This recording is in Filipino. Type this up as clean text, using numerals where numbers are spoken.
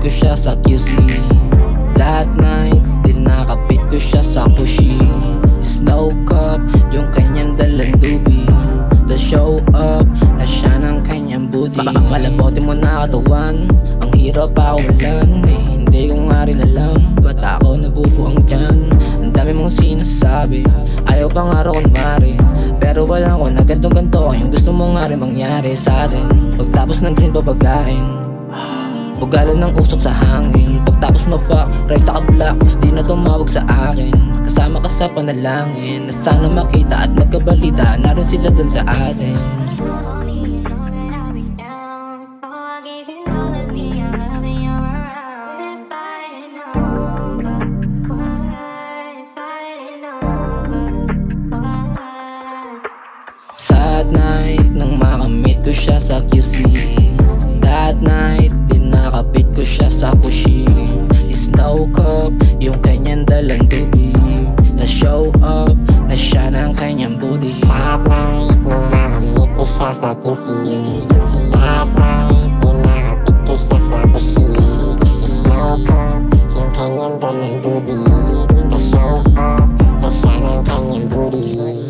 ko siya sa QC. That night, dinakapit ko siya sa kushi. Snow cup, yung kanyang dalang dubi. The show up, na siya ng kanyang booty. Malabote mo na katawan, ang hirap pakulan. Hindi ko nga rin alam, ba't ako nabubuang dyan? Ang dami mong sinasabi, ayaw pa nga raw kunwari. Pero wala ko na gantong-ganto, yung gusto mo nga rin mangyari sa atin. Pagtapos ng green babagain, bugalan ng usok sa hangin. Pagtapos ma-fuck, rekta ka black, tas di na tumawag sa akin. Kasama ka sa panalangin, na sana makita at magkabalita na rin sila dun sa atin. Sad night, nang makamit ko siya sa QC. That night, dinakapit ko siya sa kushi. Snow cup, yung kanyang dalang dubi. Na show up, na siya ng kanyang booty. Sad night, nung makamit ko siya sa QC. Sad night, dinakapit ko siya sa kushi. Snow cup, yung kanyang dalang dubi. Na show up, na siya ng kanyang booty.